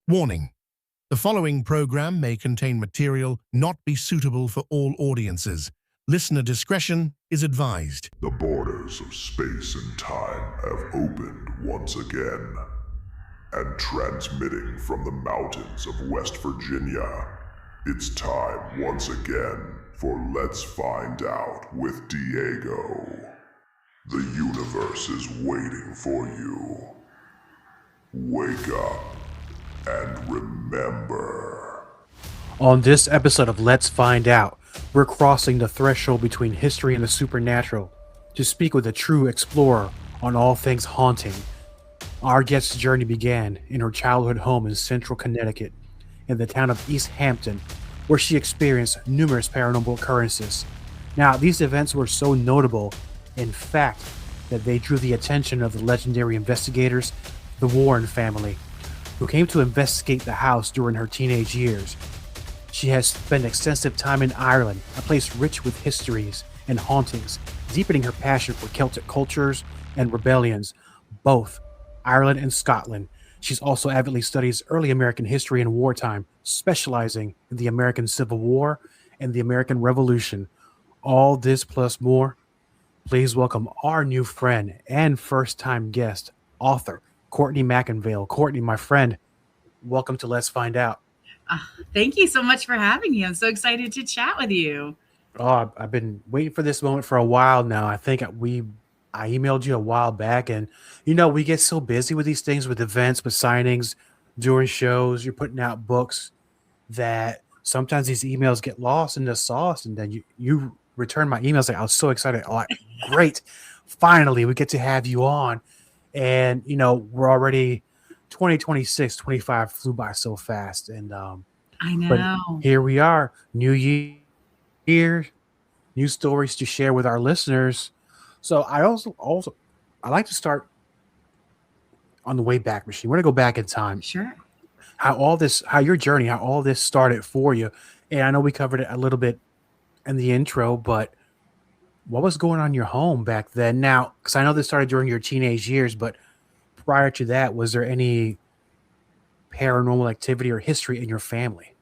Warning: the following program may contain material not be suitable for all audiences. Listener discretion is advised. The borders of space and time have opened once again. And transmitting from the mountains of West Virginia, it's time once again for Let's Find Out with Diego. The universe is waiting for you. Wake up and remember. On this episode of Let's Find Out, we're crossing the threshold between history and the supernatural to speak with a true explorer on all things haunting. Our guest's journey began in her childhood home in central Connecticut, in the town of East Hampton, where she experienced numerous paranormal occurrences. Now, these events were so notable, in fact, that they drew the attention of the legendary investigators, the Warren family, who came to investigate the house during her teenage years. She has spent extensive time in Ireland, a place rich with histories and hauntings, deepening her passion for Celtic cultures and rebellions, both Ireland and Scotland. She's also avidly studies early American history and wartime, specializing in the American Civil War and the American Revolution. All this plus more. Please welcome our new friend and first-time guest, author Courtney McInvale. Courtney, my friend, welcome to Let's Find Out. Thank you so much for having me. I'm so excited to chat with you. Oh, I've been waiting for this moment for a while now. I think I emailed you a while back, and we get so busy with these things, with events, with signings, during shows. You're putting out books that sometimes these emails get lost in the sauce, and then you return my emails. Like, I was so excited. Oh, great! Finally, we get to have you on, and we're already 2026, 25 flew by so fast, and I know. But here we are, new year, new stories to share with our listeners. So I like to start on the way back machine. We're gonna go back in time. Sure. How all this started for you. And I know we covered it a little bit in the intro, but what was going on in your home back then? Now, because I know this started during your teenage years, but prior to that, was there any paranormal activity or history in your family?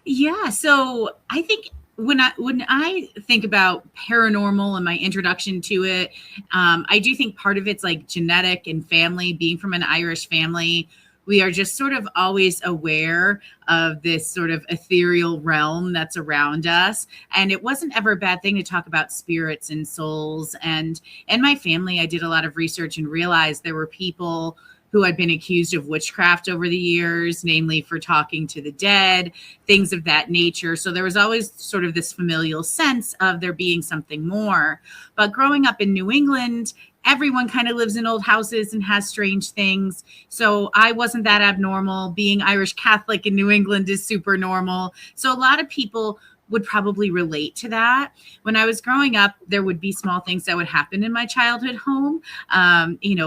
Yeah. So I think when I think about paranormal and my introduction to it, I do think part of it's like genetic and family. Being from an Irish family, we are just sort of always aware of this sort of ethereal realm that's around us. And it wasn't ever a bad thing to talk about spirits and souls. And in my family, I did a lot of research and realized there were people who had been accused of witchcraft over the years, namely for talking to the dead, things of that nature. So there was always sort of this familial sense of there being something more. But growing up in New England, everyone kind of lives in old houses and has strange things. So I wasn't that abnormal. Being Irish Catholic in New England is super normal. So a lot of people would probably relate to that. When I was growing up, there would be small things that would happen in my childhood home.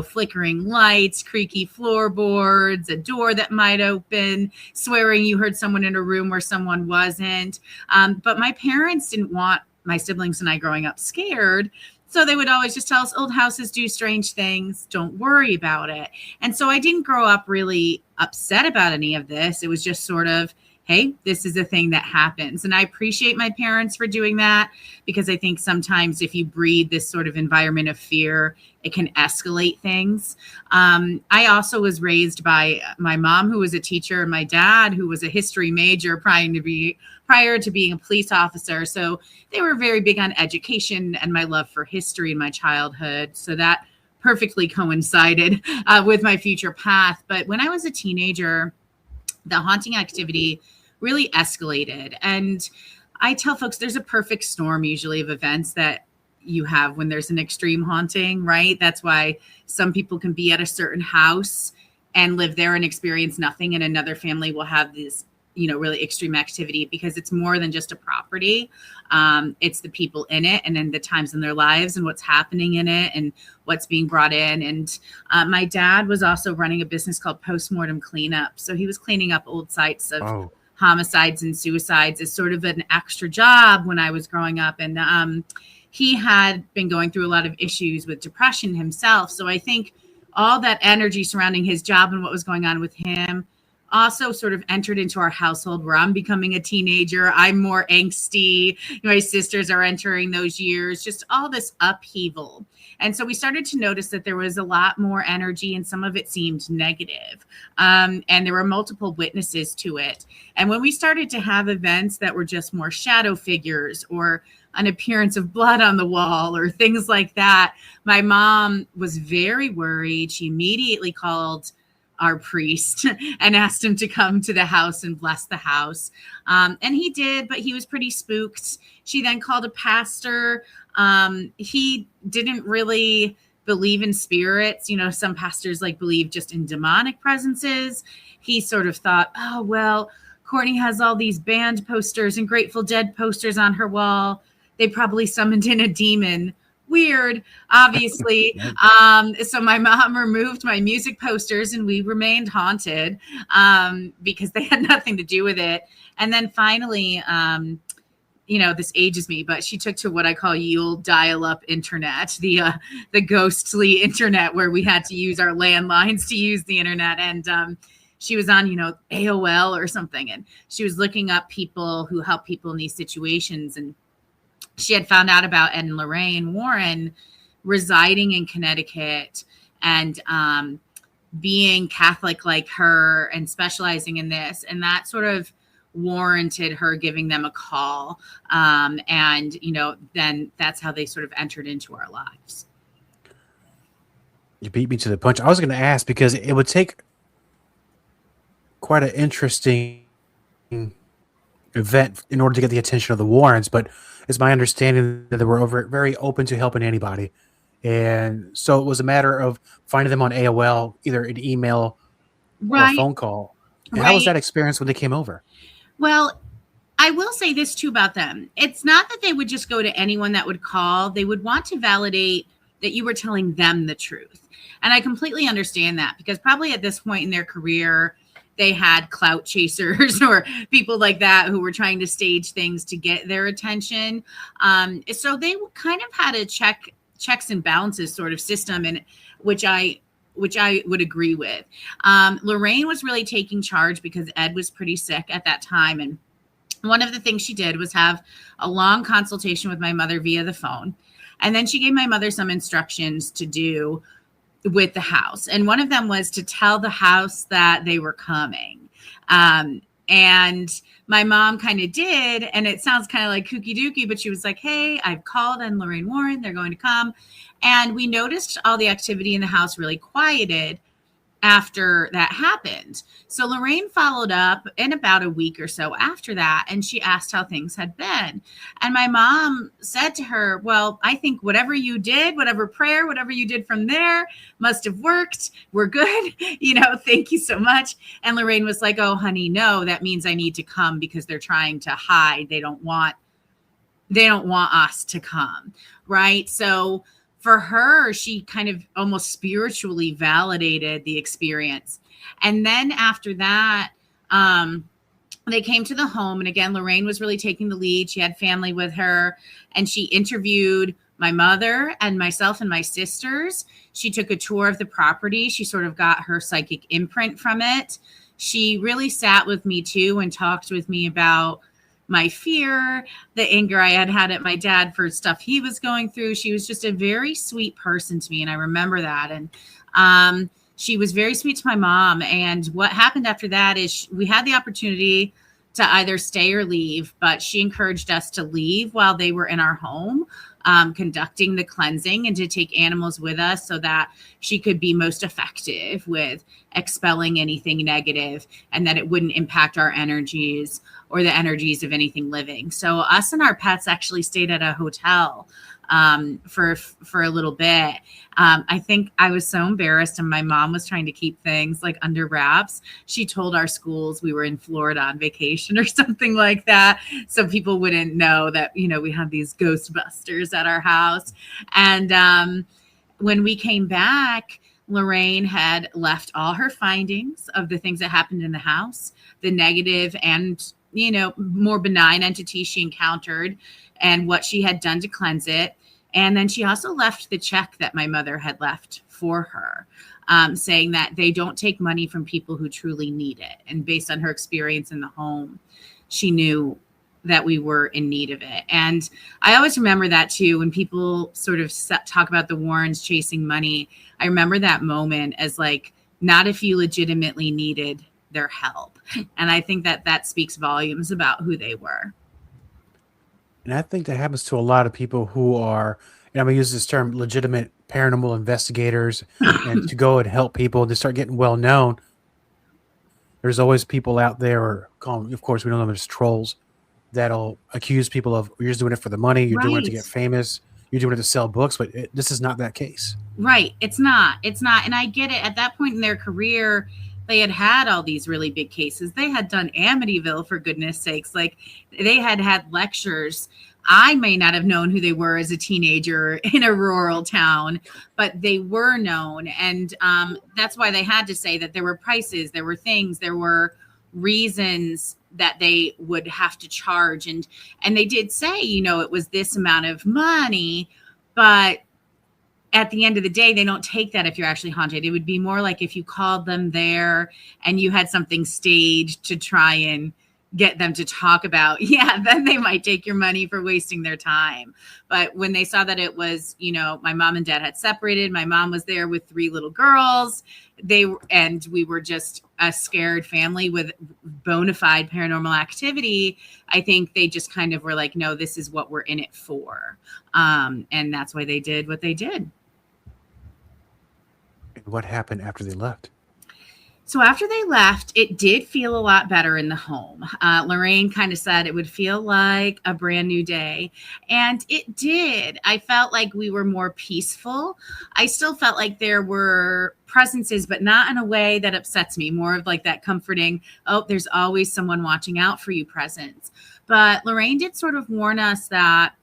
Flickering lights, creaky floorboards, a door that might open, swearing you heard someone in a room where someone wasn't. But my parents didn't want my siblings and I growing up scared. So they would always just tell us old houses do strange things. Don't worry about it. And so I didn't grow up really upset about any of this. It was just sort of, hey, this is a thing that happens. And I appreciate my parents for doing that, because I think sometimes if you breed this sort of environment of fear, it can escalate things. I also was raised by my mom, who was a teacher, and my dad, who was a history major prior to being a police officer. So they were very big on education and my love for history in my childhood. So that perfectly coincided with my future path. But when I was a teenager, the haunting activity really escalated. And I tell folks there's a perfect storm usually of events that you have when there's an extreme haunting, right? That's why some people can be at a certain house and live there and experience nothing, and another family will have this, really extreme activity, because it's more than just a property. It's the people in it, and then the times in their lives and what's happening in it and what's being brought in. And my dad was also running a business called Postmortem Cleanup. So he was cleaning up old sites of homicides and suicides as sort of an extra job when I was growing up. And he had been going through a lot of issues with depression himself. So I think all that energy surrounding his job and what was going on with him also sort of entered into our household where I'm becoming a teenager. I'm more angsty. My sisters are entering those years, just all this upheaval. And so we started to notice that there was a lot more energy and some of it seemed negative. And there were multiple witnesses to it. And when we started to have events that were just more shadow figures or an appearance of blood on the wall or things like that, my mom was very worried. She immediately called our priest and asked him to come to the house and bless the house. And he did, but he was pretty spooked. She then called a pastor. He didn't really believe in spirits. You know, some pastors like believe just in demonic presences. He sort of thought, oh, well, Courtney has all these band posters and Grateful Dead posters on her wall. They probably summoned in a demon. Weird, obviously. So my mom removed my music posters and we remained haunted because they had nothing to do with it. And then finally, you know, this ages me, but she took to what I call Yule dial-up internet, the ghostly internet where we had to use our landlines to use the internet. And she was on, you know, AOL or something. And she was looking up people who help people in these situations. And she had found out about Ed and Lorraine Warren residing in Connecticut and being Catholic like her and specializing in this. And that sort of warranted her giving them a call. And, you know, then that's how they sort of entered into our lives. You beat me to the punch. I was going to ask because it would take quite an interesting event in order to get the attention of the Warrens, but it's my understanding that they were very open to helping anybody. And so it was a matter of finding them on AOL, either an email or a phone call. And how was that experience when they came over? Well, I will say this too about them. It's not that they would just go to anyone that would call. They would want to validate that you were telling them the truth. And I completely understand that because probably at this point in their career, they had clout chasers or people like that who were trying to stage things to get their attention. So they kind of had a checks and balances sort of system, and which I would agree with. Lorraine was really taking charge because Ed was pretty sick at that time. And one of the things she did was have a long consultation with my mother via the phone. And then she gave my mother some instructions to do with the house. And one of them was to tell the house that they were coming. And my mom kind of did, and it sounds kind of like kooky dooky, but she was like, hey, I've called on Lorraine Warren. They're going to come. And we noticed all the activity in the house really quieted after that happened. So Lorraine followed up in about a week or so after that, and she asked how things had been. And my mom said to her, well, I think whatever you did, whatever prayer, whatever you did from there must have worked. We're good. You know, thank you so much. And Lorraine was like, oh, honey, no, that means I need to come because they're trying to hide. They don't want us to come. Right. So for her, she kind of almost spiritually validated the experience. And then after that, they came to the home. And again, Lorraine was really taking the lead. She had family with her. And she interviewed my mother and myself and my sisters. She took a tour of the property. She sort of got her psychic imprint from it. She really sat with me too and talked with me about my fear, the anger I had at my dad for stuff he was going through. She was just a very sweet person to me. And I remember that. And she was very sweet to my mom. And what happened after that is we had the opportunity to either stay or leave, but she encouraged us to leave while they were in our home, conducting the cleansing, and to take animals with us so that she could be most effective with expelling anything negative and that it wouldn't impact our energies or the energies of anything living. So us and our pets actually stayed at a hotel for a little bit. I think I was so embarrassed, and my mom was trying to keep things like under wraps. She told our schools we were in Florida on vacation or something like that, so people wouldn't know that, you know, we had these ghostbusters at our house. And when we came back, Lorraine had left all her findings of the things that happened in the house, the negative and, you know, more benign entities she encountered, and what she had done to cleanse it. And then she also left the check that my mother had left for her, saying that they don't take money from people who truly need it. And based on her experience in the home, she knew that we were in need of it. And I always remember that too, when people sort of talk about the Warrens chasing money. I remember that moment as like, not if you legitimately needed their help. And I think that that speaks volumes about who they were. And I think that happens to a lot of people who are, and I'm going to use this term, legitimate paranormal investigators, and to go and help people to start getting well known. There's always people out there, or of course, we know them as trolls, that'll accuse people of, you're just doing it for the money, you're doing it to get famous, you're doing it to sell books, but this is not that case. Right. It's not. And I get it. At that point in their career, they had all these really big cases. They had done Amityville, for goodness sakes. Like, they had lectures. I may not have known who they were as a teenager in a rural town, but they were known. And that's why they had to say that there were prices, there were things, there were reasons that they would have to charge. And they did say, it was this amount of money, but at the end of the day, they don't take that if you're actually haunted. It would be more like if you called them there and you had something staged to try and get them to talk about, then they might take your money for wasting their time. But when they saw that it was, my mom and dad had separated, my mom was there with 3 little girls, and we were just a scared family with bona fide paranormal activity, I think they just kind of were like, no, this is what we're in it for. And that's why they did what they did. And what happened after they left? So after they left, it did feel a lot better in the home. Lorraine kind of said it would feel like a brand new day. And it did. I felt like we were more peaceful. I still felt like there were presences, but not in a way that upsets me. More of like that comforting, oh, there's always someone watching out for you presence. But Lorraine did sort of warn us that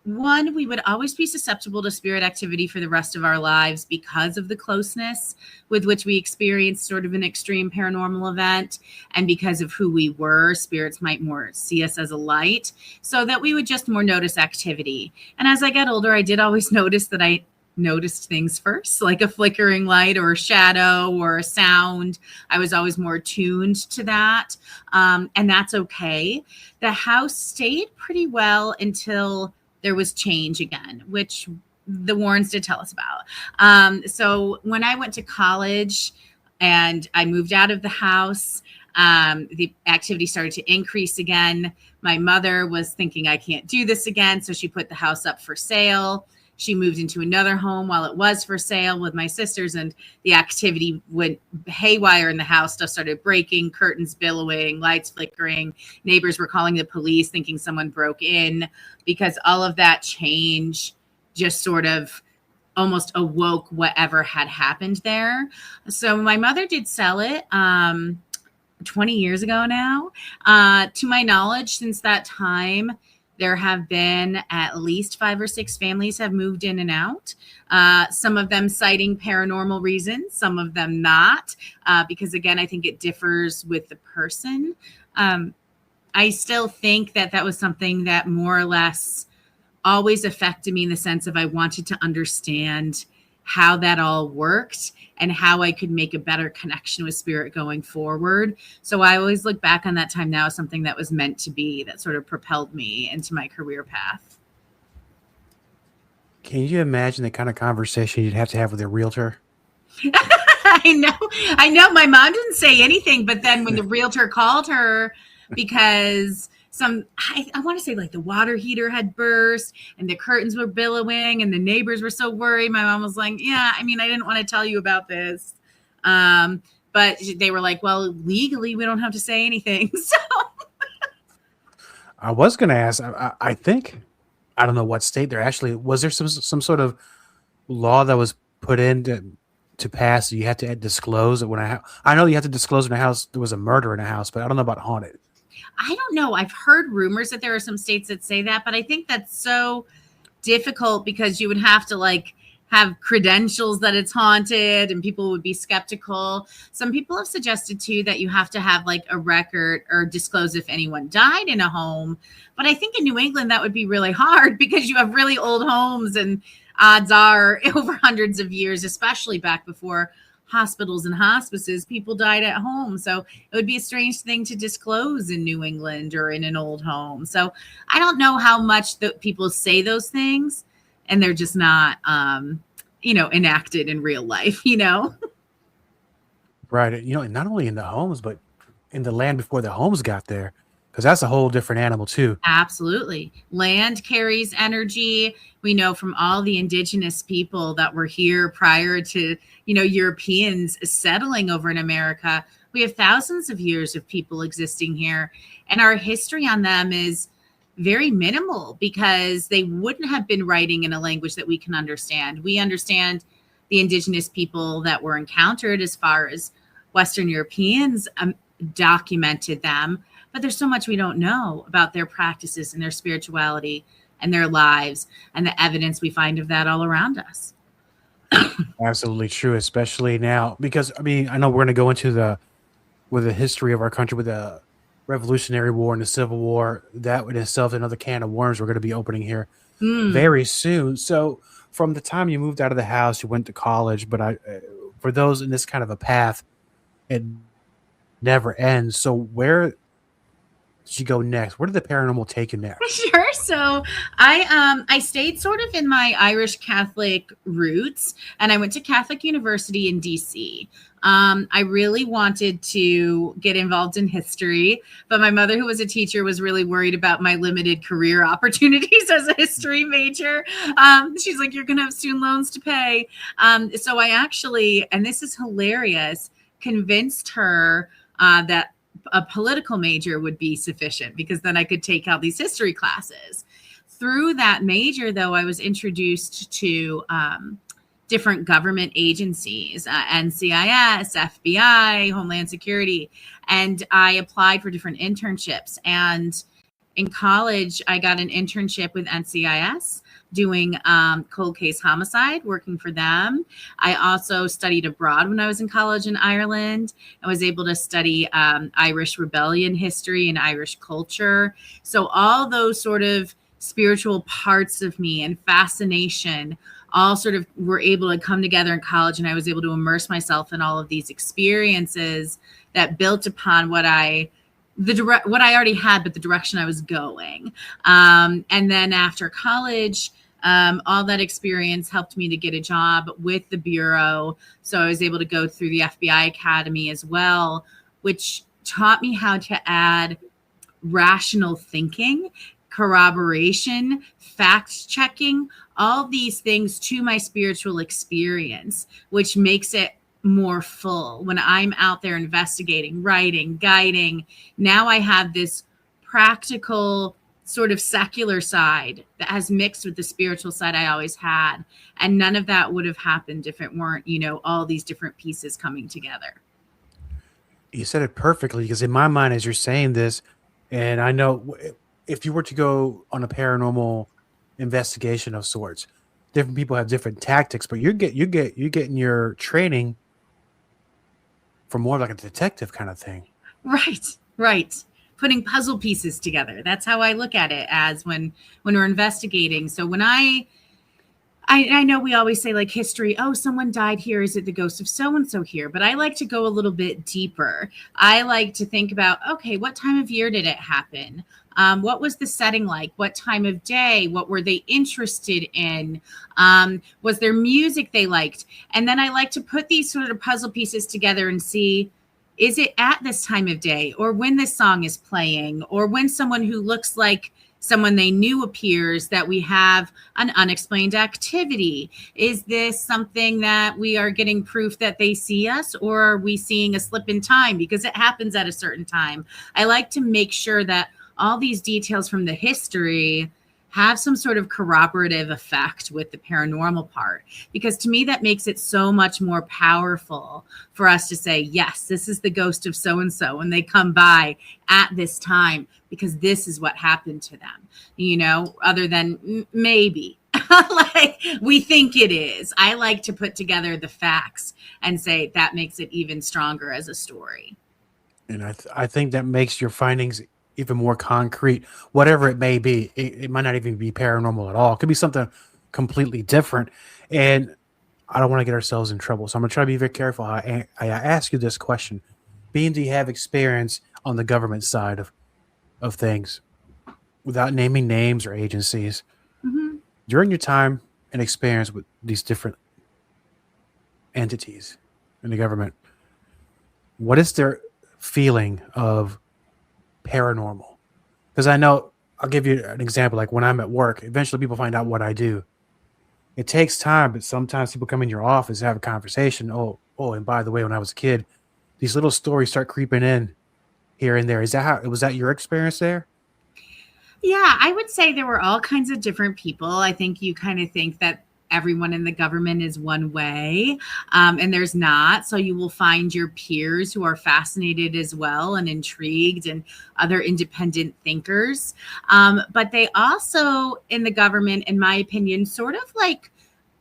one, we would always be susceptible to spirit activity for the rest of our lives because of the closeness with which we experienced sort of an extreme paranormal event, and because of who we were, spirits might more see us as a light, so that we would just more notice activity. And as I got older, I did always notice that I noticed things first, like a flickering light or a shadow or a sound. I was always more tuned to that. And that's okay. The house stayed pretty well until there was change again, which the Warrens did tell us about. So when I went to college and I moved out of the house, the activity started to increase again. My mother was thinking, I can't do this again. So she put the house up for sale. She moved into another home while it was for sale with my sisters, and the activity went haywire in the house. Stuff started breaking, curtains billowing, lights flickering. Neighbors were calling the police thinking someone broke in, because all of that change just sort of almost awoke whatever had happened there. So my mother did sell it 20 years ago now. To my knowledge, since that time, there have been at least 5 or 6 families have moved in and out. Some of them citing paranormal reasons, some of them not, because again, I think it differs with the person. I still think that was something that more or less always affected me in the sense of I wanted to understand how that all worked and how I could make a better connection with spirit going forward. So I always look back on that time now as something that was meant to be, that sort of propelled me into my career path. Can you imagine the kind of conversation you'd have to have with a realtor? I know. My mom didn't say anything, but then when the realtor called her because I want to say like the water heater had burst and the curtains were billowing and the neighbors were so worried. My mom was like, I didn't want to tell you about this. But they were like, well, legally we don't have to say anything. So I was going to ask, I think, I don't know what state there actually, was there some sort of law that was put in to pass? You had to disclose it when I know you have to disclose when a house, there was a murder in a house, but I don't know about haunted. I don't know. I've heard rumors that there are some states that say that, but I think that's so difficult because you would have to like have credentials that it's haunted and people would be skeptical. Some people have suggested too that you have to have like a record or disclose if anyone died in a home. But I think in New England that would be really hard because you have really old homes, and odds are over hundreds of years, especially back before hospitals and hospices, people died at home. So it would be a strange thing to disclose in New England or in an old home. So I don't know how much people say those things and they're just not, enacted in real life, Right. And not only in the homes, but in the land before the homes got there, because that's a whole different animal too. Absolutely. Land carries energy. We know from all the indigenous people that were here prior to, Europeans settling over in America. We have thousands of years of people existing here, and our history on them is very minimal because they wouldn't have been writing in a language that we can understand. We understand the indigenous people that were encountered as far as Western Europeans documented them, but there's so much we don't know about their practices and their spirituality and their lives and the evidence we find of that all around us. Absolutely true, especially now, because I know we're going to go into the history of our country with the Revolutionary War and the Civil War. That in itself is another can of worms we're going to be opening here very soon. So from the time you moved out of the house, you went to college, but for those in this kind of a path, it never ends. So where did you go next? Where did the paranormal take you next? Sure. So I stayed sort of in my Irish Catholic roots, and I went to Catholic University in DC. I really wanted to get involved in history, but my mother, who was a teacher, was really worried about my limited career opportunities as a history major. She's like, you're going to have student loans to pay. So I actually, and this is hilarious, convinced her that a political major would be sufficient because then I could take all these history classes. Through that major, though, I was introduced to different government agencies, NCIS, FBI, Homeland Security, and I applied for different internships. And in college, I got an internship with NCIS doing cold case homicide, working for them. I also studied abroad when I was in college in Ireland. I was able to study Irish rebellion history and Irish culture. So all those sort of spiritual parts of me and fascination all sort of were able to come together in college, and I was able to immerse myself in all of these experiences that built upon what I already had, but the direction I was going. And then after college, all that experience helped me to get a job with the Bureau. So I was able to go through the FBI Academy as well, which taught me how to add rational thinking, corroboration, fact checking, all these things to my spiritual experience, which makes it more full when I'm out there investigating, writing, guiding. Now I have this practical sort of secular side that has mixed with the spiritual side I always had. And none of that would have happened if it weren't, all these different pieces coming together. You said it perfectly, because in my mind, as you're saying this, and I know if you were to go on a paranormal investigation of sorts, different people have different tactics, but you're getting your training for more like a detective kind of thing. Right. Putting puzzle pieces together. That's how I look at it, as when we're investigating. So when I know we always say like history, oh, someone died here. Is it the ghost of so-and-so here? But I like to go a little bit deeper. I like to think about, okay, what time of year did it happen? What was the setting like? What time of day? What were they interested in? Was there music they liked? And then I like to put these sort of puzzle pieces together and see, is it at this time of day, or when this song is playing, or when someone who looks like someone they knew appears, that we have an unexplained activity? Is this something that we are getting proof that they see us, or are we seeing a slip in time because it happens at a certain time? I like to make sure that all these details from the history have some sort of corroborative effect with the paranormal part, because to me that makes it so much more powerful for us to say, yes, this is the ghost of so-and-so when they come by at this time, because this is what happened to them, other than maybe Like we think it is. I like to put together the facts and say that makes it even stronger as a story. And I think that makes your findings even more concrete, whatever it may be. It might not even be paranormal at all. It could be something completely different. And I don't want to get ourselves in trouble. So I'm going to try to be very careful how I ask you this question. Being do you have experience on the government side of things, without naming names or agencies, Mhm. during your time and experience with these different entities in the government, what is their feeling of paranormal? Because I know, I'll give you an example. Like when I'm at work, eventually people find out what I do. It takes time, but sometimes people come in your office, have a conversation. And by the way, when I was a kid, these little stories start creeping in here and there. Is that how was that your experience there? Yeah, I would say there were all kinds of different people. I think you kind of think that everyone in the government is one way, and there's not. So you will find your peers who are fascinated as well and intrigued, and other independent thinkers. But they also, in the government, in my opinion, sort of like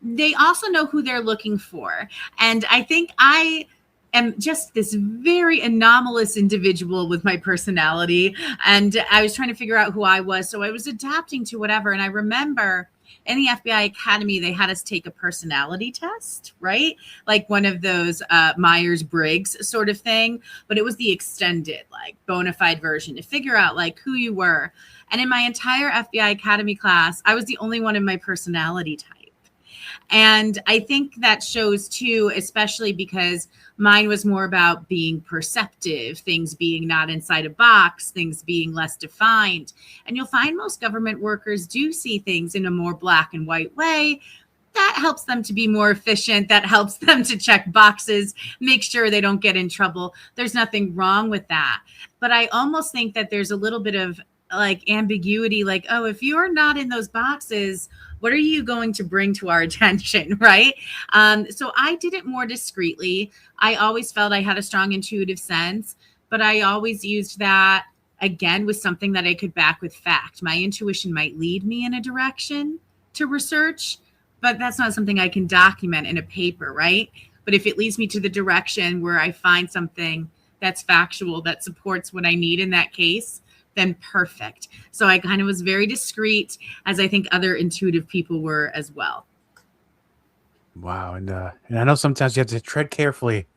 they also know who they're looking for. And I think I am just this very anomalous individual with my personality. And I was trying to figure out who I was. So I was adapting to whatever. And I remember in the FBI Academy, they had us take a personality test, right? Like one of those Myers-Briggs sort of thing. But it was the extended, like bona fide version to figure out like who you were. And in my entire FBI Academy class, I was the only one in my personality type. And I think that shows too, especially because mine was more about being perceptive, things being not inside a box, things being less defined. And you'll find most government workers do see things in a more black and white way. That helps them to be more efficient. That helps them to check boxes, make sure they don't get in trouble. There's nothing wrong with that. But I almost think that there's a little bit of like ambiguity, like, oh, if you're not in those boxes, what are you going to bring to our attention, right? So I did it more discreetly. I always felt I had a strong intuitive sense, but I always used that, again, with something that I could back with fact. My intuition might lead me in a direction to research, but that's not something I can document in a paper, right? But if it leads me to the direction where I find something that's factual, that supports what I need in that case, then perfect. So I kind of was very discreet, as I think other intuitive people were as well. Wow. And I know sometimes you have to tread carefully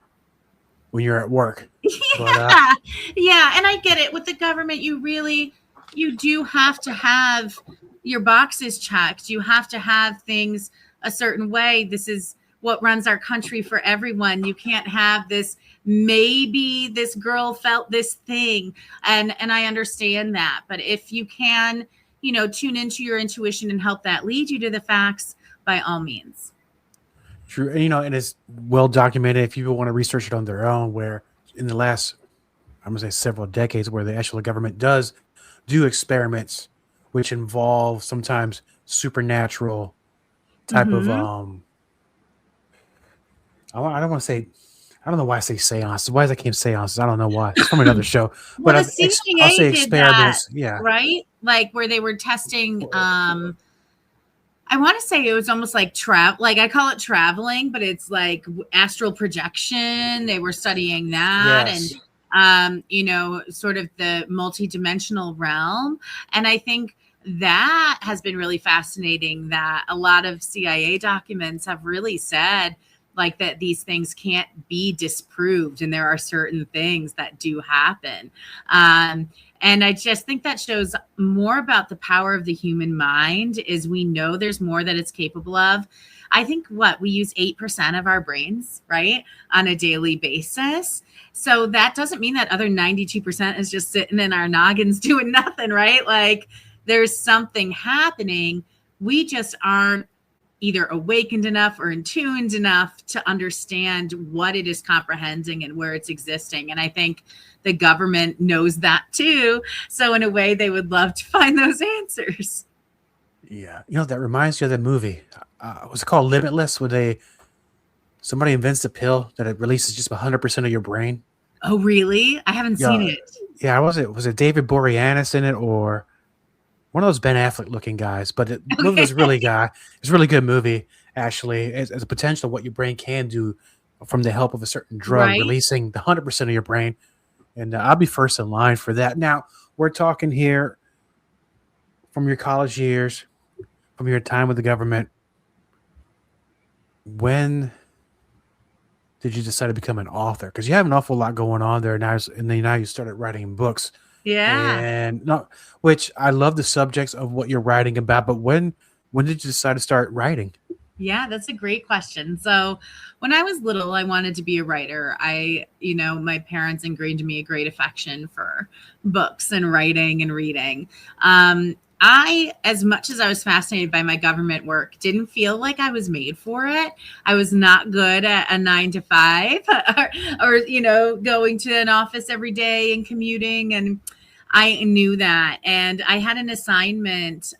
when you're at work. Yeah. Yeah. And I get it. With the government, you do have to have your boxes checked. You have to have things a certain way. This is what runs our country for everyone. You can't have this, maybe this girl felt this thing. And I understand that. But if you can, tune into your intuition and help that lead you to the facts, by all means. True. And it's well documented if people want to research it on their own, where in the last, I'm going to say several decades, where the actual government does do experiments which involve sometimes supernatural type of I don't want to say, I don't know why I say seances. Why does I keep seances? I don't know why. It's from another show. But Well, I'll the CIA say did experiments. that, Yeah. right? Like where they were testing. I want to say it was almost like like I call it traveling, but it's like astral projection. They were studying that, Yes. and sort of the multidimensional realm. And I think that has been really fascinating. That a lot of CIA documents have really said, like, that these things can't be disproved, and there are certain things that do happen. And I just think that shows more about the power of the human mind, is we know there's more that it's capable of. I think we use 8% of our brains, right, on a daily basis. So that doesn't mean that other 92% is just sitting in our noggins doing nothing, right? Like there's something happening. We just aren't either awakened enough or in tuned enough to understand what it is comprehending and where it's existing. And I think the government knows that too. So in a way, they would love to find those answers. Yeah. That reminds you of the movie. What's it called? Limitless, where somebody invents a pill that it releases just 100% of your brain. Oh, really? I haven't seen it. Yeah. Was it David Boreanaz in it, or one of those Ben Affleck looking guys, but the movie was Okay. really guy. It's a really good movie, actually, as a potential of what your brain can do from the help of a certain drug, Right. releasing the 100% of your brain. And I'll be first in line for that. Now, we're talking here from your college years, from your time with the government. When did you decide to become an author? Because you have an awful lot going on there now, and then now you started writing books, Yeah. and no, which I love the subjects of what you're writing about. But when did you decide to start writing? Yeah, that's a great question. So, when I was little, I wanted to be a writer. My parents ingrained in me a great affection for books and writing and reading. As much as I was fascinated by my government work, didn't feel like I was made for it. I was not good at a 9 to 5 or going to an office every day and commuting. And I knew that. And I had an assignment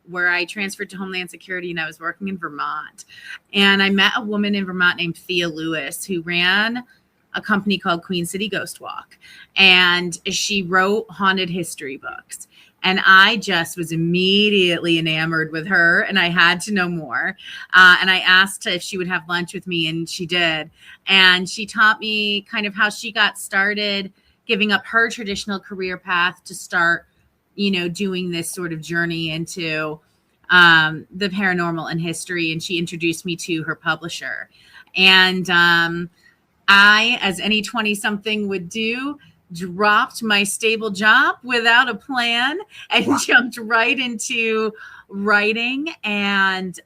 where I transferred to Homeland Security, and I was working in Vermont. And I met a woman in Vermont named Thea Lewis, who ran a company called Queen City Ghost Walk. And she wrote haunted history books. And I just was immediately enamored with her, and I had to know more. And I asked if she would have lunch with me, and she did. And she taught me kind of how she got started, giving up her traditional career path to start doing this sort of journey into the paranormal and history. And she introduced me to her publisher. And I, as any 20-something would do, dropped my stable job without a plan and jumped right into writing and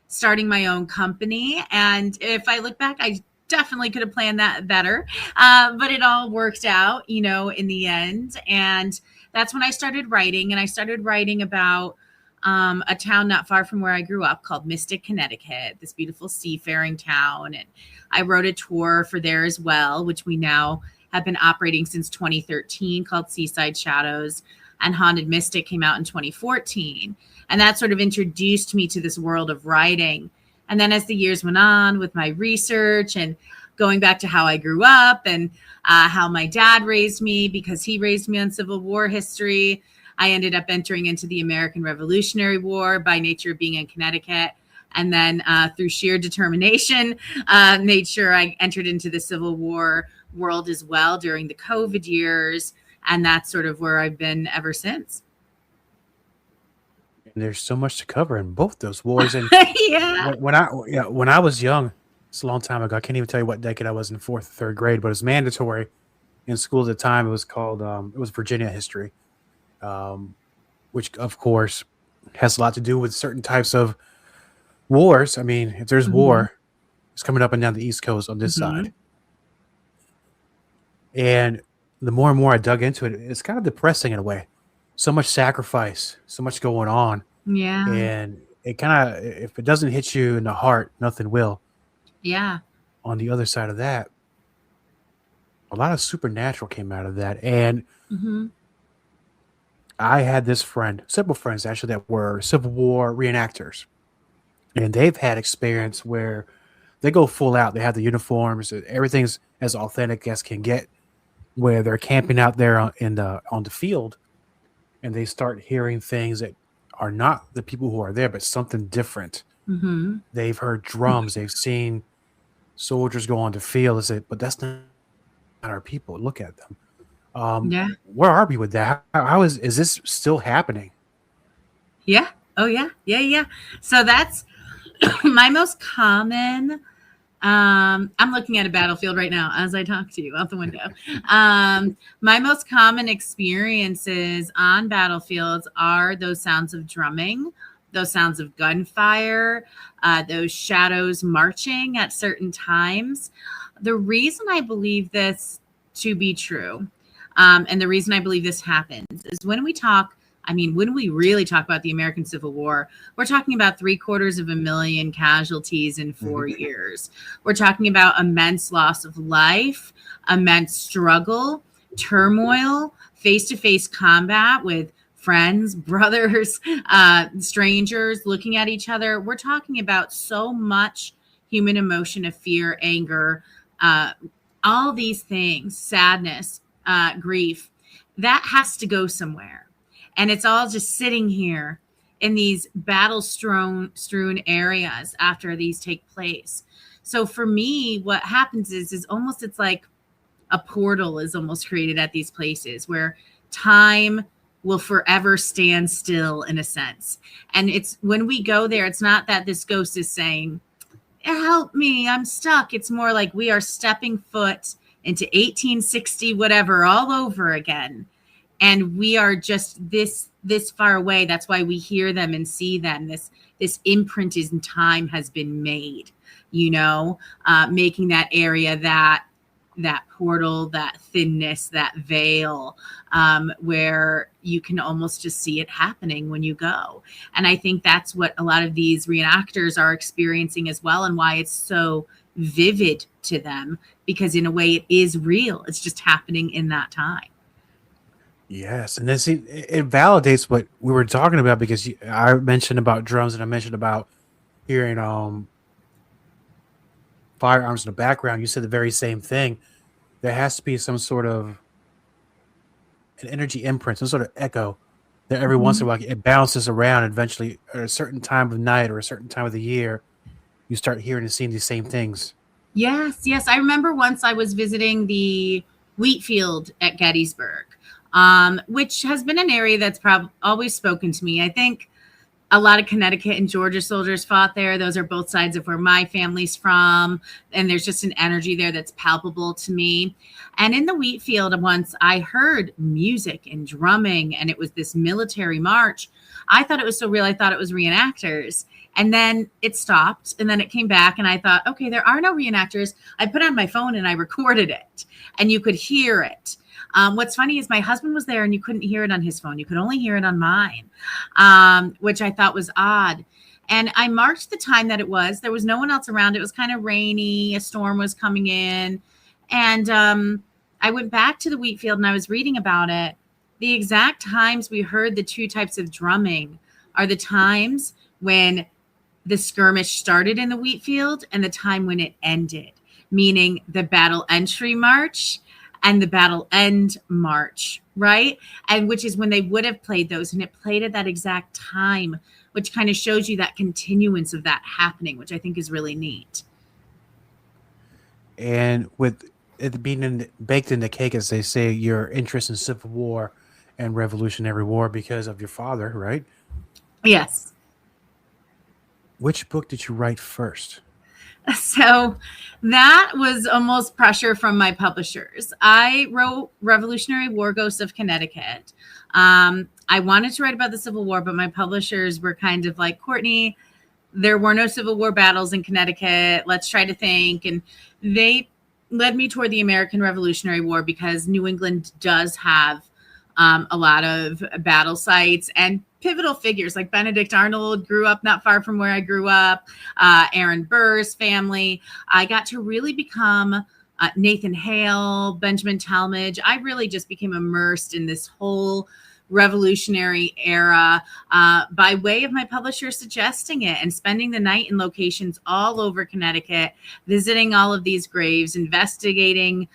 starting my own company. And if I look back, I definitely could have planned that better. But it all worked out, in the end. And that's when I started writing. And I started writing about a town not far from where I grew up called Mystic, Connecticut, this beautiful seafaring town. And I wrote a tour for there as well, which we now have been operating since 2013, called Seaside Shadows. And Haunted Mystic came out in 2014. And that sort of introduced me to this world of writing. And then as the years went on with my research and going back to how I grew up and how my dad raised me, because he raised me on Civil War history, I ended up entering into the American Revolutionary War by nature of being in Connecticut. And then through sheer determination, made sure I entered into the Civil War world as well during the COVID years. And that's sort of where I've been ever since. And there's so much to cover in both those wars. And Yeah. when I was young, it's a long time ago. I can't even tell you what decade I was in, fourth or third grade, but it was mandatory in school at the time. It was called it was Virginia history, which of course has a lot to do with certain types of wars. I mean, if there's war, it's coming up and down the East Coast on this side. And the more and more I dug into it, it's kind of depressing in a way. So much sacrifice, so much going on. Yeah. And it kind of, if it doesn't hit you in the heart, nothing will. Yeah. On the other side of that, a lot of supernatural came out of that. And I had this friend, several friends actually, that were Civil War reenactors. And they've had experience where they go full out. They have the uniforms. Everything's as authentic as can get, where they're camping out there on the field, and they start hearing things that are not the people who are there, but something different. They've heard drums. They've seen soldiers go on the field. They say, but that's not our people. Look at them. Where are we with that? How is this still happening? Yeah. Oh, yeah. Yeah. So that's my most common. I'm looking at a battlefield right now as I talk to you out the window. My most common experiences on battlefields are those sounds of drumming, those sounds of gunfire, those shadows marching at certain times. The reason I believe this to be true, and the reason I believe this happens, is when we really talk about the American Civil War, we're talking about 750,000 casualties in 4 years. We're talking about immense loss of life, immense struggle, turmoil, face-to-face combat with friends, brothers, strangers looking at each other. We're talking about so much human emotion of fear, anger, all these things, sadness, grief. That has to go somewhere. And it's all just sitting here in these strewn areas after these take place. So for me, what happens is almost, it's like a portal is almost created at these places where time will forever stand still, in a sense. And it's when we go there, it's not that this ghost is saying, help me, I'm stuck. It's more like we are stepping foot into 1860 whatever all over again, and we are just this far away. That's why we hear them and see them. This imprint in time has been made, making that area, that portal, that thinness, that veil, where you can almost just see it happening when you go. And I think that's what a lot of these reenactors are experiencing as well, and why it's so vivid to them, because in a way it is real. It's just happening in that time. Yes, and then see, it validates what we were talking about, because I mentioned about drums and I mentioned about hearing firearms in the background. You said the very same thing. There has to be some sort of an energy imprint, some sort of echo that every once in a while it bounces around. And eventually, at a certain time of night or a certain time of the year, you start hearing and seeing these same things. Yes. I remember once I was visiting the wheat field at Gettysburg, which has been an area that's probably always spoken to me. I think a lot of Connecticut and Georgia soldiers fought there. Those are both sides of where my family's from. And there's just an energy there that's palpable to me. And in the wheat field once, I heard music and drumming, and it was this military march. I thought it was so real. I thought it was reenactors. And then it stopped, and then it came back, and I thought, okay, there are no reenactors. I put on my phone and I recorded it, and you could hear it. What's funny is my husband was there and you couldn't hear it on his phone. You could only hear it on mine, which I thought was odd. And I marked the time that it was. There was no one else around. It was kind of rainy. A storm was coming in. And I went back to the wheat field and I was reading about it. The exact times we heard the two types of drumming are the times when the skirmish started in the wheat field and the time when it ended, meaning the battle entry march and the battle end march, right? And which is when they would have played those, and it played at that exact time, which kind of shows you that continuance of that happening, which I think is really neat. And with it being baked in the cake, as they say, your interest in Civil War and Revolutionary War because of your father, right? Yes. Which book did you write first? So that was almost pressure from my publishers. I wrote Revolutionary War Ghosts of Connecticut. I wanted to write about the Civil War, but my publishers were kind of like, Courtney, there were no Civil War battles in Connecticut. Let's try to think. And they led me toward the American Revolutionary War because New England does have a lot of battle sites and pivotal figures like Benedict Arnold grew up not far from where I grew up, Aaron Burr's family. I got to really become Nathan Hale, Benjamin Talmadge. I really just became immersed in this whole Revolutionary era by way of my publisher suggesting it, and spending the night in locations all over Connecticut, visiting all of these graves, investigating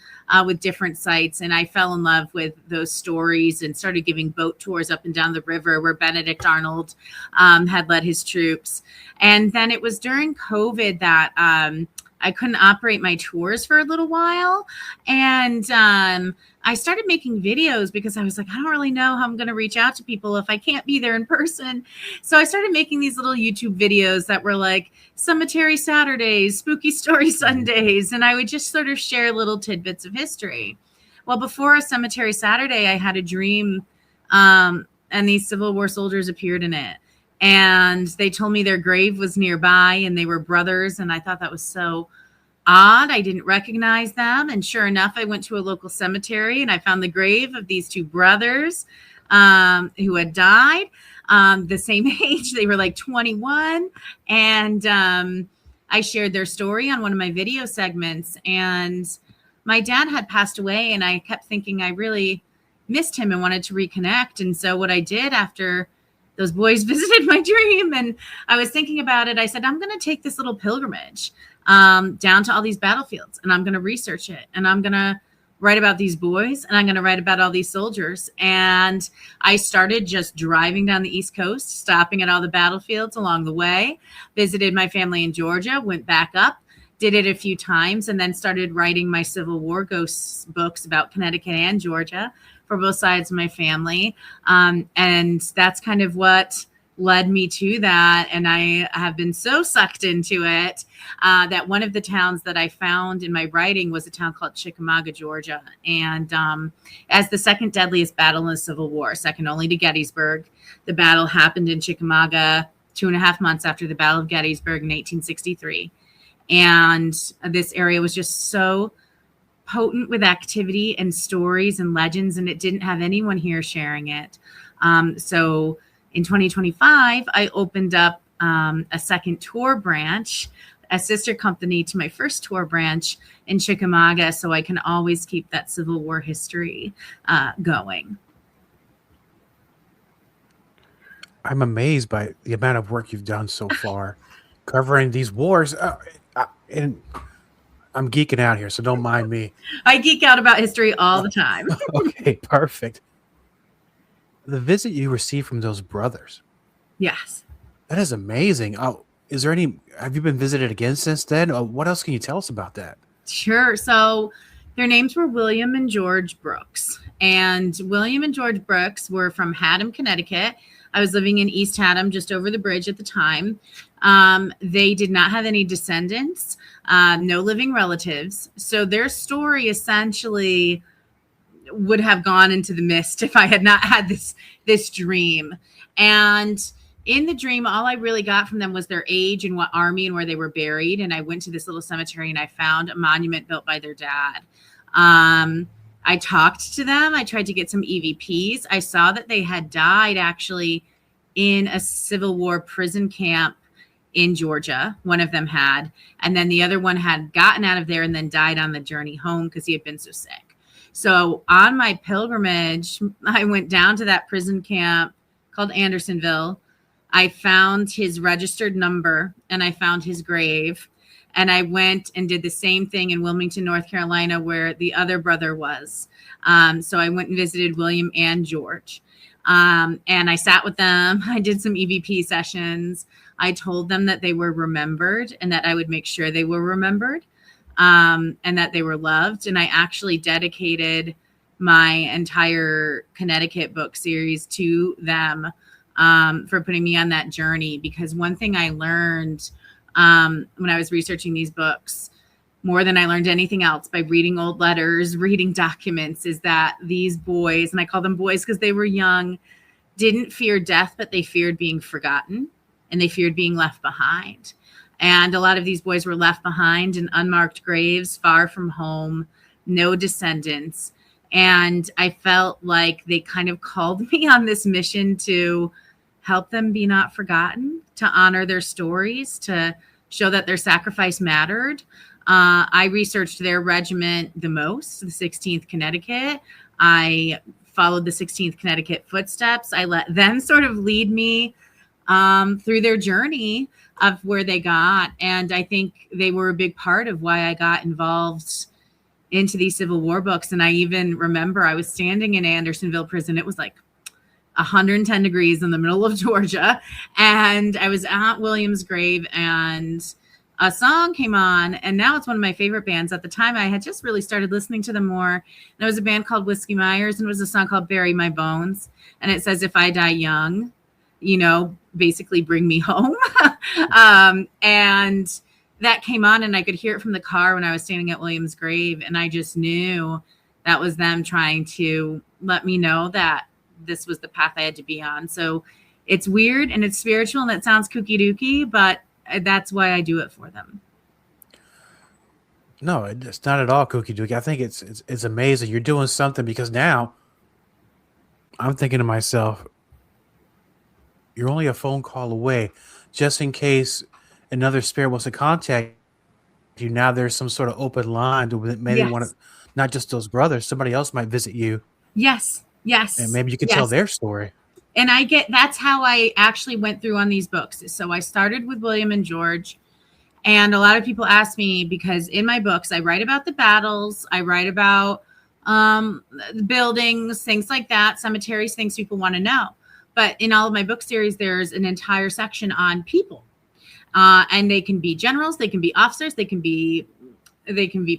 with different sites. And I fell in love with those stories and started giving boat tours up and down the river where Benedict Arnold had led his troops. And then it was during COVID that I couldn't operate my tours for a little while. And I started making videos because I was like, I don't really know how I'm going to reach out to people if I can't be there in person. So I started making these little YouTube videos that were like Cemetery Saturdays, Spooky Story Sundays. And I would just sort of share little tidbits of history. Well, before a Cemetery Saturday, I had a dream and these Civil War soldiers appeared in it. And they told me their grave was nearby and they were brothers. And I thought that was so odd. I didn't recognize them. And sure enough, I went to a local cemetery and I found the grave of these two brothers who had died the same age. They were like 21. And I shared their story on one of my video segments. And my dad had passed away and I kept thinking I really missed him and wanted to reconnect. And so what I did after those boys visited my dream and I was thinking about it, I said, I'm going to take this little pilgrimage down to all these battlefields and I'm going to research it and I'm going to write about these boys, and I'm going to write about all these soldiers. And I started just driving down the East Coast, stopping at all the battlefields along the way, visited my family in Georgia, went back up, did it a few times, and then started writing my Civil War ghosts books about Connecticut and Georgia for both sides of my family. And that's kind of what led me to that. And I have been so sucked into it that one of the towns that I found in my writing was a town called Chickamauga, Georgia. And as the second deadliest battle in the Civil War, second only to Gettysburg, the battle happened in Chickamauga 2.5 months after the Battle of Gettysburg in 1863. And this area was just so potent with activity and stories and legends, and it didn't have anyone here sharing it. So in 2025, I opened up a second tour branch, a sister company to my first tour branch in Chickamauga, so I can always keep that Civil War history going. I'm amazed by the amount of work you've done so far, covering these wars. And I'm geeking out here, so don't mind me. I geek out about history all the time. Okay, perfect. The visit you received from those brothers. Yes. That is amazing. Oh, have you been visited again since then? What else can you tell us about that? Sure. So their names were William and George Brooks. And William and George Brooks were from Haddam, Connecticut. I was living in East Hampton, just over the bridge at the time. They did not have any descendants, no living relatives. So their story essentially would have gone into the mist if I had not had this dream. And in the dream, all I really got from them was their age and what army and where they were buried. And I went to this little cemetery and I found a monument built by their dad. I talked to them. I tried to get some EVPs. I saw that they had died actually in a Civil War prison camp in Georgia. One of them had, and then the other one had gotten out of there and then died on the journey home because he had been so sick. So on my pilgrimage, I went down to that prison camp called Andersonville. I found his registered number and I found his grave. And I went and did the same thing in Wilmington, North Carolina, where the other brother was. So I went and visited William and George. And I sat with them. I did some EVP sessions. I told them that they were remembered and that I would make sure they were remembered. And that they were loved. And I actually dedicated my entire Connecticut book series to them for putting me on that journey. Because one thing I learned when I was researching these books, more than I learned anything else by reading old letters, reading documents, is that these boys, and I call them boys because they were young, didn't fear death, but they feared being forgotten and they feared being left behind. And a lot of these boys were left behind in unmarked graves, far from home, no descendants. And I felt like they kind of called me on this mission to help them be not forgotten, to honor their stories, to show that their sacrifice mattered. I researched their regiment the most, the 16th Connecticut. I followed the 16th Connecticut footsteps. I let them sort of lead me through their journey of where they got. And I think they were a big part of why I got involved into these Civil War books. And I even remember I was standing in Andersonville prison. It was like 110 degrees in the middle of Georgia. And I was at William's grave and a song came on. And now it's one of my favorite bands. At the time, I had just really started listening to them more. And it was a band called Whiskey Myers, and it was a song called Bury My Bones. And it says, if I die young, basically bring me home. And that came on and I could hear it from the car when I was standing at William's grave. And I just knew that was them trying to let me know that this was the path I had to be on. So it's weird and it's spiritual and it sounds kooky dooky, but that's why I do it for them. No, it's not at all kooky dooky. I think it's amazing. You're doing something, because now I'm thinking to myself, you're only a phone call away, just in case another spirit wants to contact you. Now there's some sort of open line to maybe want to, not just those brothers, somebody else might visit you. Yes. And maybe you can tell their story. And that's how I actually went through on these books. So I started with William and George. And a lot of people ask me, because in my books, I write about the battles. I write about um, buildings, things like that, cemeteries, things people want to know. But in all of my book series, there's an entire section on people. And they can be generals, they can be officers, they can be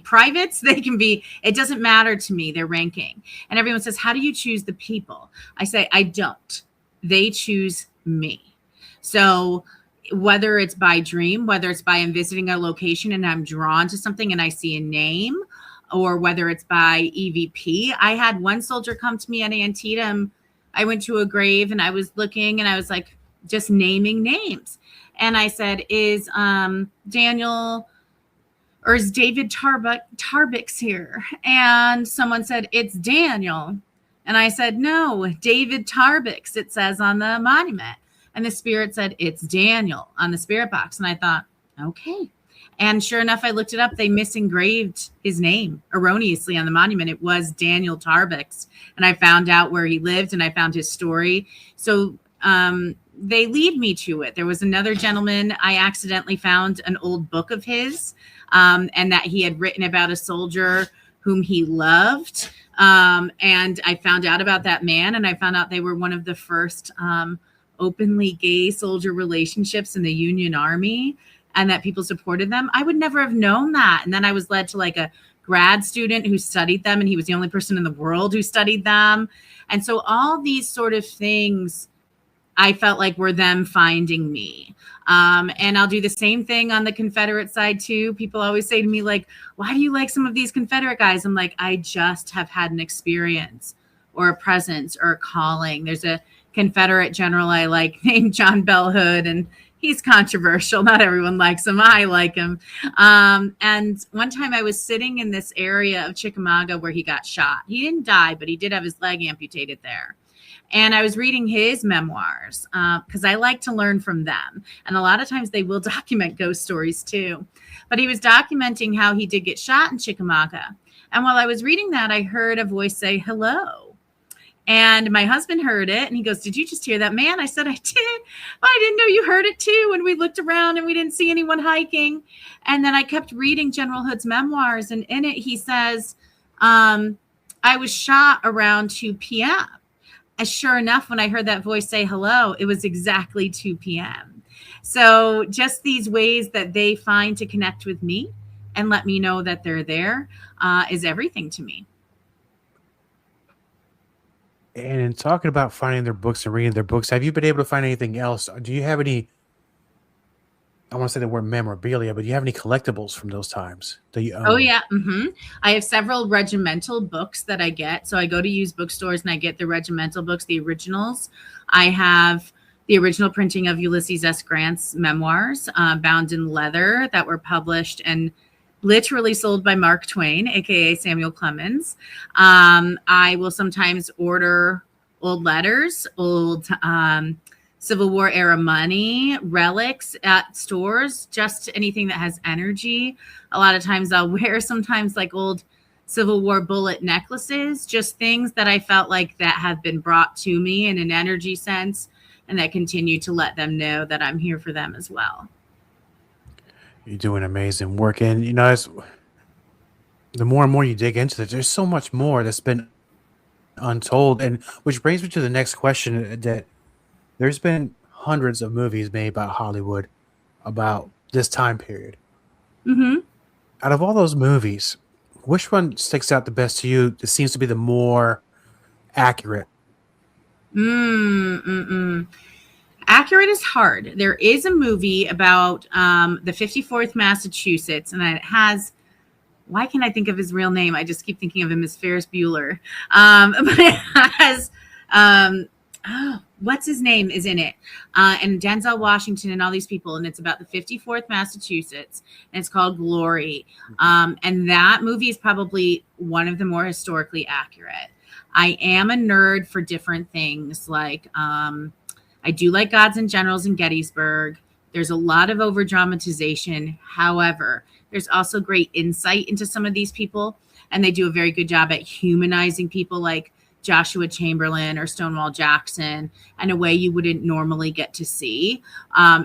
privates, they can be, it doesn't matter to me, their ranking. And everyone says, how do you choose the people? I say, I don't. They choose me. So whether it's by dream, whether it's by I'm visiting a location and I'm drawn to something and I see a name, or whether it's by EVP. I had one soldier come to me at Antietam. I went to a grave and I was looking and I was like, just naming names. And I said, is Daniel or is David Tarbix here? And someone said, it's Daniel. And I said, no, David Tarbix, it says on the monument. And the spirit said, it's Daniel on the spirit box. And I thought, okay. And sure enough, I looked it up. They misengraved his name erroneously on the monument. It was Daniel Tarbix. And I found out where he lived and I found his story. So they lead me to it. There was another gentleman, I accidentally found an old book of his, and that he had written about a soldier whom he loved. And I found out about that man, and I found out they were one of the first openly gay soldier relationships in the Union Army, and that people supported them. I would never have known that. And then I was led to like a grad student who studied them, and he was the only person in the world who studied them. And so all these sort of things I felt like were them finding me. And I'll do the same thing on the Confederate side too. People always say to me, like, why do you like some of these Confederate guys? I'm like, I just have had an experience or a presence or a calling. There's a Confederate general I like named John Bell Hood, and he's controversial. Not everyone likes him. I like him. And one time I was sitting in this area of Chickamauga where he got shot. He didn't die, but he did have his leg amputated there. And I was reading his memoirs because I like to learn from them. And a lot of times they will document ghost stories too. But he was documenting how he did get shot in Chickamauga. And while I was reading that, I heard a voice say, hello. And my husband heard it. And he goes, did you just hear that, man? I said, I did. I didn't know you heard it too. And we looked around and we didn't see anyone hiking. And then I kept reading General Hood's memoirs. And in it, he says, I was shot around 2 p.m. And sure enough, when I heard that voice say hello, it was exactly 2 p.m. So just these ways that they find to connect with me and let me know that they're there is everything to me. And in talking about finding their books and reading their books, have you been able to find anything else? Do you have any, I want to say the word memorabilia, but do you have any collectibles from those times that you own? Oh, yeah. I have several regimental books that I get. So I go to used bookstores and I get the regimental books, the originals. I have the original printing of Ulysses S. Grant's memoirs, bound in leather, that were published and literally sold by Mark Twain, aka Samuel Clemens. I will sometimes order old letters, old Civil War era money, relics at stores, just anything that has energy. A lot of times I'll wear sometimes like old Civil War bullet necklaces, just things that I felt like that have been brought to me in an energy sense, and that continue to let them know that I'm here for them as well. You're doing amazing work. And, you know, as the more and more you dig into it, there's so much more that's been untold. And which brings me to the next question, that there's been hundreds of movies made by Hollywood about this time period. Out of all those movies, which one sticks out the best to you that seems to be the more accurate? Accurate is hard. There is a movie about the 54th Massachusetts, and it has, why can't I think of his real name? I just keep thinking of him as Ferris Bueller. But it has, what's his name is in it? And Denzel Washington and all these people. And it's about the 54th Massachusetts, and it's called Glory. And that movie is probably one of the more historically accurate. I am a nerd for different things. Like, I do like Gods and Generals in Gettysburg. There's a lot of over dramatization. However, there's also great insight into some of these people, and they do a very good job at humanizing people like Joshua Chamberlain or Stonewall Jackson in a way you wouldn't normally get to see.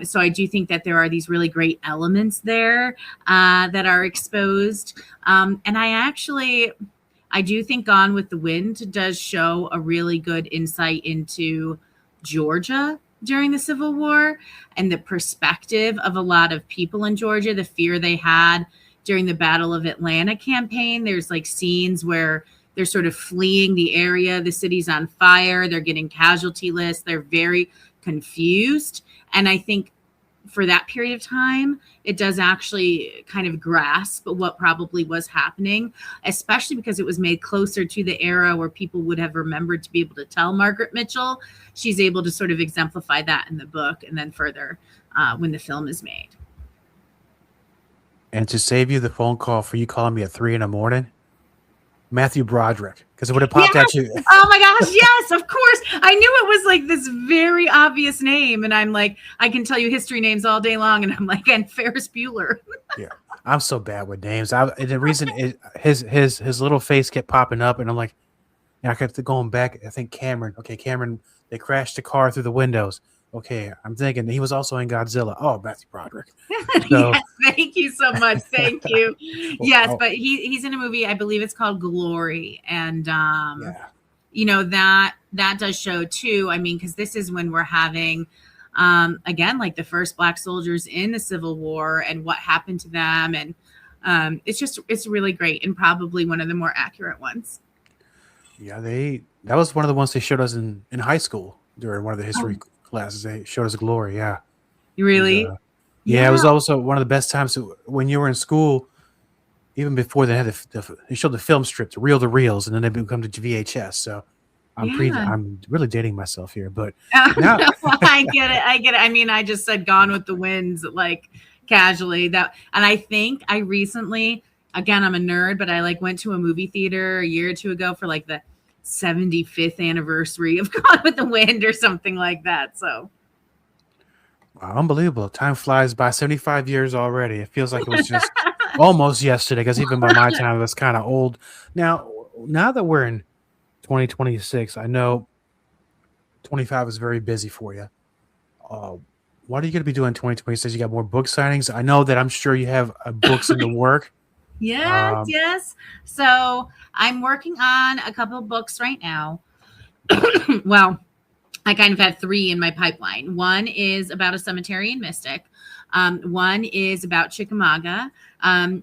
So I do think that there are these really great elements there that are exposed. And I I do think Gone with the Wind does show a really good insight into Georgia during the Civil War and the perspective of a lot of people in Georgia, the fear they had during the Battle of Atlanta campaign. There's like scenes where they're sort of fleeing the area. The city's on fire. They're getting casualty lists. They're very confused. And I think for that period of time, it does actually kind of grasp what probably was happening, especially because it was made closer to the era where people would have remembered to be able to tell Margaret Mitchell. She's able to sort of exemplify that in the book and then further when the film is made. And to save you the phone call for you calling me at 3 a.m, Matthew Broderick, because it would have popped at you. Oh my gosh, yes, of course. I knew it was like this very obvious name, and I'm like, I can tell you history names all day long, and I'm like, and Ferris Bueller. Yeah, I'm so bad with names. The reason his little face kept popping up, and I'm like, and I kept going back. I think Cameron. Okay, Cameron. They crashed the car through the windows. Okay, I'm thinking he was also in Godzilla. Oh, Matthew Broderick. So, yes, thank you so much. Thank you. Yes, but he's in a movie, I believe it's called Glory. And, you know, that does show too. I mean, because this is when we're having, again, like the first Black soldiers in the Civil War and what happened to them. And it's really great and probably one of the more accurate ones. Yeah, that was one of the ones they showed us in high school during one of the history classes. They showed us Glory. Yeah. Really? And, yeah, it was also one of the best times when you were in school. Even before they had they showed the film strip, the reel to reels, and then they become to VHS. So I'm really dating myself here, but now I get it. I mean, I just said Gone with the Winds like casually and I think I recently, again, I'm a nerd, but I like went to a movie theater a year or two ago for like the 75th anniversary of Gone with the Wind or something like that. So wow, unbelievable. Time flies by. 75 years already. It feels like it was just almost yesterday, because even by my time, it was kind of old. Now that we're in 2026, I know 25 is very busy for you. What are you going to be doing in 2026? You got more book signings? I know that I'm sure you have books in the work. Yes. So I'm working on a couple of books right now. Well, I kind of have 3 in my pipeline. One is about a cemetery in Mystic. One is about Chickamauga,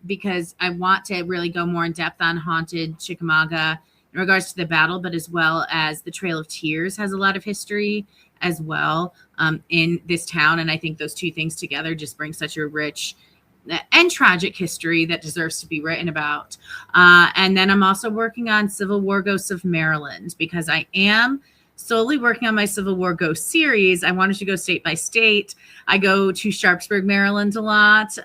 because I want to really go more in depth on haunted Chickamauga in regards to the battle, but as well as the Trail of Tears has a lot of history as well in this town. And I think those two things together just bring such a rich and tragic history that deserves to be written about. And then I'm also working on Civil War Ghosts of Maryland, because I am solely working on my Civil War Ghost series. I wanted to go state by state. I go to Sharpsburg, Maryland a lot,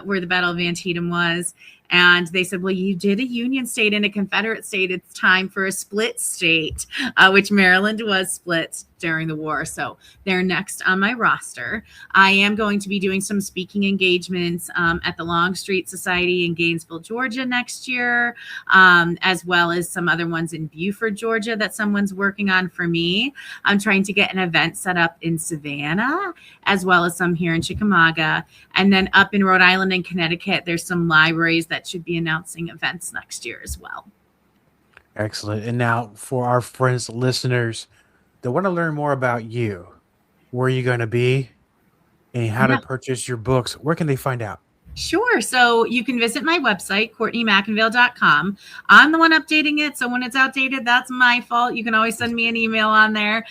where the Battle of Antietam was. And they said, well, you did a Union state and a Confederate state. It's time for a split state, which Maryland was split during the war. So they're next on my roster. I am going to be doing some speaking engagements at the Longstreet Society in Gainesville, Georgia next year, as well as some other ones in Beaufort, Georgia that someone's working on for me. I'm trying to get an event set up in Savannah, as well as some here in Chickamauga. And then up in Rhode Island and Connecticut, there's some libraries that should be announcing events next year as well. Excellent. And now for our friends, listeners that want to learn more about you, where are you going to be, and how to purchase your books, where can they find out? Sure. So you can visit my website, CourtneyMcInvale.com. I'm the one updating it. So when it's outdated, that's my fault. You can always send me an email on there.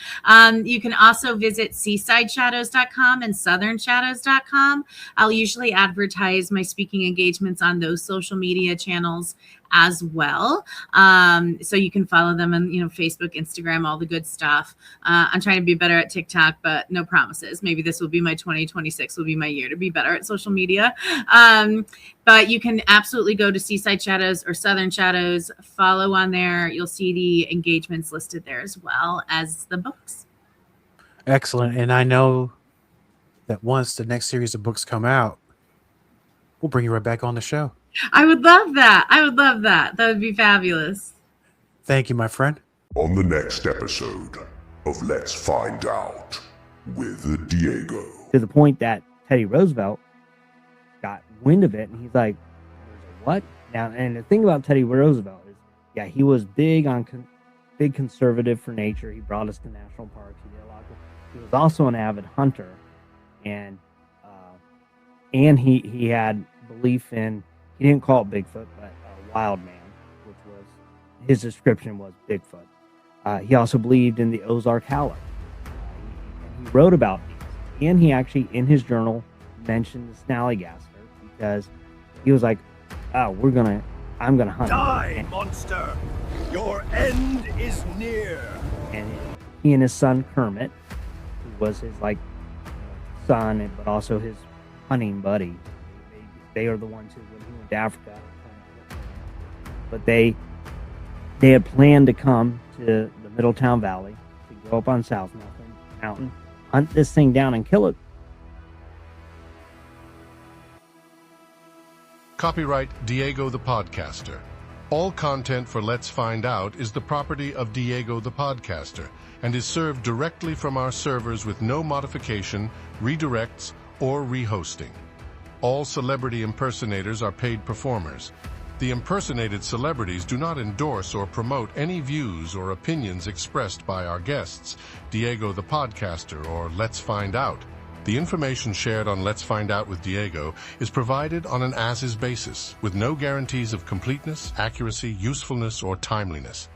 You can also visit SeasideShadows.com and SouthernShadows.com. I'll usually advertise my speaking engagements on those social media channels as well. So you can follow them on, Facebook, Instagram, all the good stuff. I'm trying to be better at TikTok, but no promises. Maybe this will be my 2026 will be my year to be better at social media. But you can absolutely go to Seaside Shadows or Southern Shadows, follow on there. You'll see the engagements listed there as well as the books. Excellent. And I know that once the next series of books come out, we'll bring you right back on the show. I would love that. That would be fabulous. Thank you, my friend. On the next episode of Let's Find Out with Diego. To the point that Teddy Roosevelt got wind of it, and he's like, what? Now, and the thing about Teddy Roosevelt is Yeah, he was big conservative for nature. He brought us to national parks. He did a lot. He was also an avid hunter, and he had belief in, he didn't call it Bigfoot, but wild man, which was his description was Bigfoot. He also believed in the Ozark Howler. He wrote about these, and he actually in his journal mentioned the snallygaster because he was like, "Oh, I'm gonna hunt." Die, monster! Your end is near. And he and his son Kermit, who was his son, but also his hunting buddy, they are the ones who, when he went to Africa, but they had planned to come to the Middletown Valley, to go up on South Mountain, hunt this thing down and kill it. Copyright Diego the Podcaster. All content for Let's Find Out is the property of Diego the Podcaster and is served directly from our servers with no modification, redirects, or rehosting. All celebrity impersonators are paid performers. The impersonated celebrities do not endorse or promote any views or opinions expressed by our guests, Diego the Podcaster, or Let's Find Out. The information shared on Let's Find Out with Diego is provided on an as-is basis, with no guarantees of completeness, accuracy, usefulness, or timeliness.